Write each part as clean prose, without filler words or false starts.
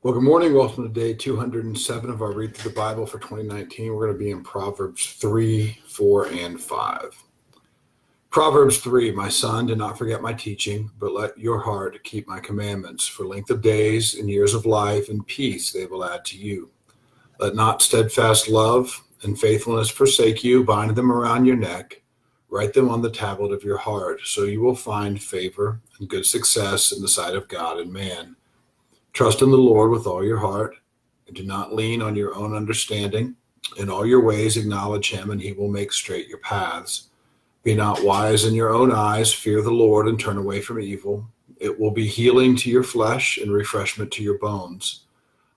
Well, good morning. Welcome to day 207 of our Read Through the Bible for 2019. We're going to be in Proverbs 3, 4, and 5. Proverbs 3, my son, do not forget my teaching, but let your heart keep my commandments. For length of days and years of life and peace they will add to you. Let not steadfast love and faithfulness forsake you. Bind them around your neck. Write them on the tablet of your heart, so you will find favor and good success in the sight of God and man. Trust in the Lord with all your heart, and do not lean on your own understanding. In all your ways acknowledge him, and he will make straight your paths. Be not wise in your own eyes. Fear the Lord and turn away from evil. It will be healing to your flesh and refreshment to your bones.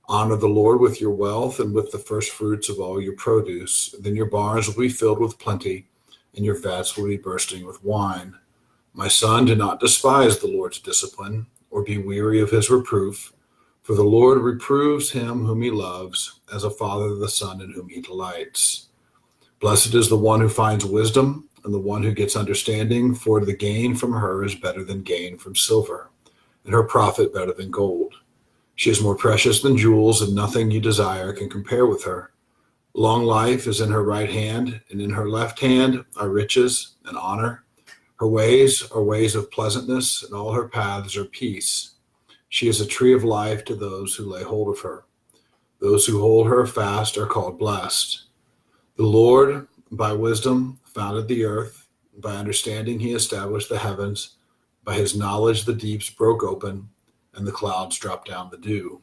Honor the Lord with your wealth and with the first fruits of all your produce. Then your barns will be filled with plenty, and your vats will be bursting with wine. My son, do not despise the Lord's discipline, or be weary of his reproof. For the Lord reproves him whom he loves, as a father the son in whom he delights. Blessed is the one who finds wisdom, and the one who gets understanding, for the gain from her is better than gain from silver, and her profit better than gold. She is more precious than jewels, and nothing you desire can compare with her. Long life is in her right hand, and in her left hand are riches and honor. Her ways are ways of pleasantness, and all her paths are peace. She is a tree of life to those who lay hold of her. Those who hold her fast are called blessed. The Lord, by wisdom, founded the earth. By understanding, he established the heavens. By his knowledge, the deeps broke open, and the clouds dropped down the dew.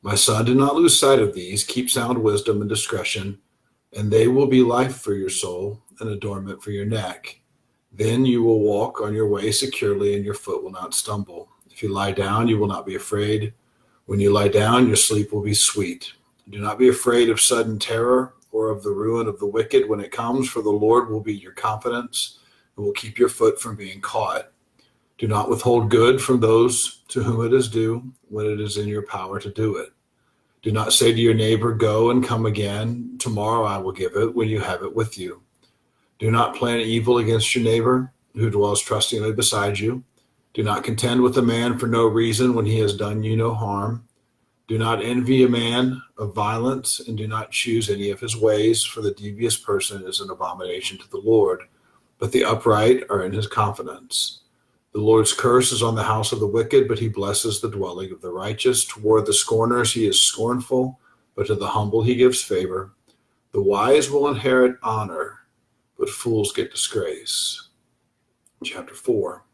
My son, do not lose sight of these. Keep sound wisdom and discretion, and they will be life for your soul and adornment for your neck. Then you will walk on your way securely, and your foot will not stumble. If you lie down, you will not be afraid. When you lie down, your sleep will be sweet. Do not be afraid of sudden terror or of the ruin of the wicked when it comes, for the Lord will be your confidence and will keep your foot from being caught. Do not withhold good from those to whom it is due when it is in your power to do it. Do not say to your neighbor, go and come again. Tomorrow I will give it when you have it with you. Do not plan evil against your neighbor who dwells trustingly beside you. Do not contend with a man for no reason when he has done you no harm. Do not envy a man of violence, and do not choose any of his ways, for the devious person is an abomination to the Lord, but the upright are in his confidence. The Lord's curse is on the house of the wicked, but he blesses the dwelling of the righteous. Toward the scorners he is scornful, but to the humble he gives favor. The wise will inherit honor, but fools get disgrace. Chapter 4.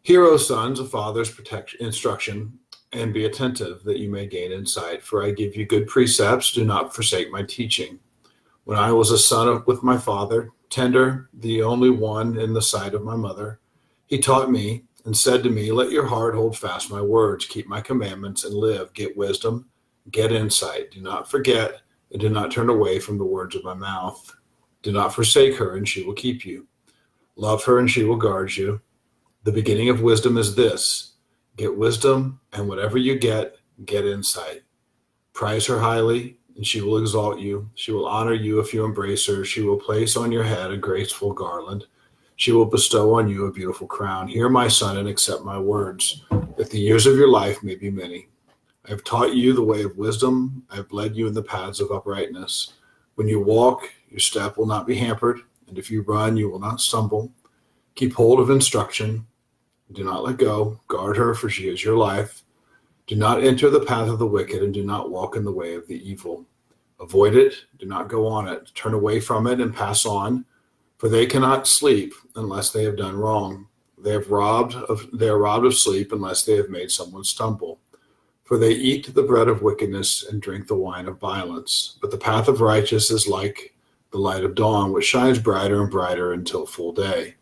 Hear, O sons, a father's instruction, and be attentive, that you may gain insight. For I give you good precepts. Do not forsake my teaching. When I was a son with my father, tender, the only one in the sight of my mother, he taught me and said to me, let your heart hold fast my words. Keep my commandments and live. Get wisdom, get insight. Do not forget, and do not turn away from the words of my mouth. Do not forsake her, and she will keep you. Love her, and she will guard you. The beginning of wisdom is this: get wisdom, and whatever you get insight. Prize her highly, and she will exalt you. She will honor you if you embrace her. She will place on your head a graceful garland. She will bestow on you a beautiful crown. Hear, my son, and accept my words, that the years of your life may be many. I have taught you the way of wisdom. I have led you in the paths of uprightness. When you walk, your step will not be hampered, and if you run, you will not stumble. Keep hold of instruction. Do not let go. Guard her, for she is your life. Do not enter the path of the wicked, and do not walk in the way of the evil. Avoid it. Do not go on it. Turn away from it and pass on, for they cannot sleep unless they have done wrong. They are robbed of sleep unless they have made someone stumble. For they eat the bread of wickedness and drink the wine of violence. But the path of righteous is like the light of dawn, which shines brighter and brighter until full day.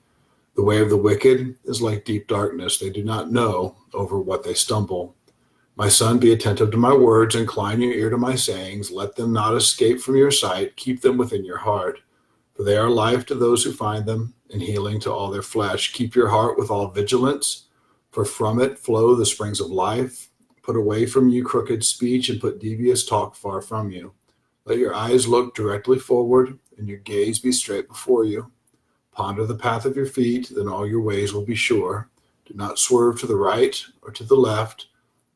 The way of the wicked is like deep darkness. They do not know over what they stumble. My son, be attentive to my words. Incline your ear to my sayings. Let them not escape from your sight. Keep them within your heart. For they are life to those who find them, and healing to all their flesh. Keep your heart with all vigilance, for from it flow the springs of life. Put away from you crooked speech, and put devious talk far from you. Let your eyes look directly forward, and your gaze be straight before you. Ponder the path of your feet, then all your ways will be sure. Do not swerve to the right or to the left.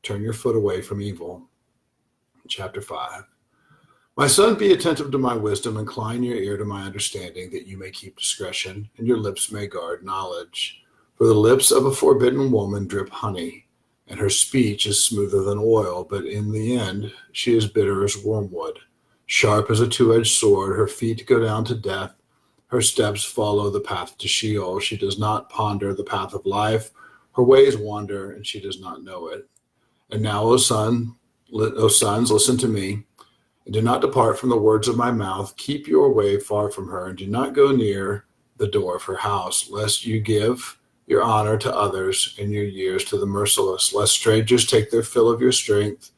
Turn your foot away from evil. Chapter 5. My son, be attentive to my wisdom, incline your ear to my understanding, that you may keep discretion, and your lips may guard knowledge. For the lips of a forbidden woman drip honey, and her speech is smoother than oil, but in the end she is bitter as wormwood. Sharp as a two-edged sword, her feet go down to death, her steps follow the path to Sheol. She does not ponder the path of life, her ways wander, and she does not know it. And now, O sons, listen to me, and do not depart from the words of my mouth. Keep your way far from her, and do not go near the door of her house, lest you give your honor to others and your years to the merciless, lest strangers take their fill of your strength,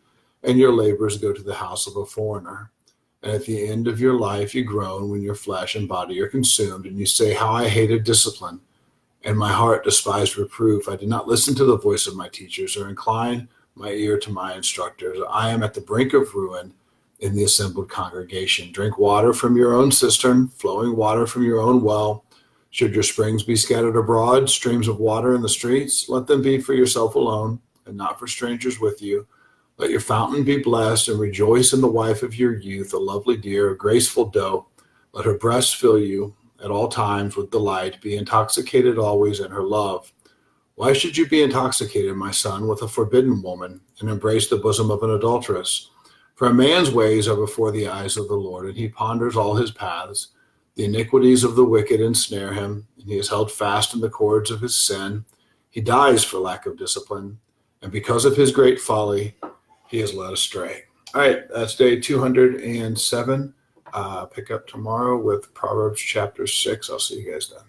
and your labors go to the house of a foreigner. And at the end of your life you groan when your flesh and body are consumed, and you say, how I hated discipline, and my heart despised reproof. I did not listen to the voice of my teachers, or incline my ear to my instructors. I am at the brink of ruin in the assembled congregation. Drink water from your own cistern, flowing water from your own well. Should your springs be scattered abroad, streams of water in the streets, let them be for yourself alone, and not for strangers with you. Let your fountain be blessed, and rejoice in the wife of your youth, a lovely deer, a graceful doe. Let her breasts fill you at all times with delight. Be intoxicated always in her love. Why should you be intoxicated, my son, with a forbidden woman, and embrace the bosom of an adulteress? For a man's ways are before the eyes of the Lord, and he ponders all his paths. The iniquities of the wicked ensnare him, and he is held fast in the cords of his sin. He dies for lack of discipline, and because of his great folly, he is led astray. All right, that's day 207. Pick up tomorrow with Proverbs chapter 6. I'll see you guys then.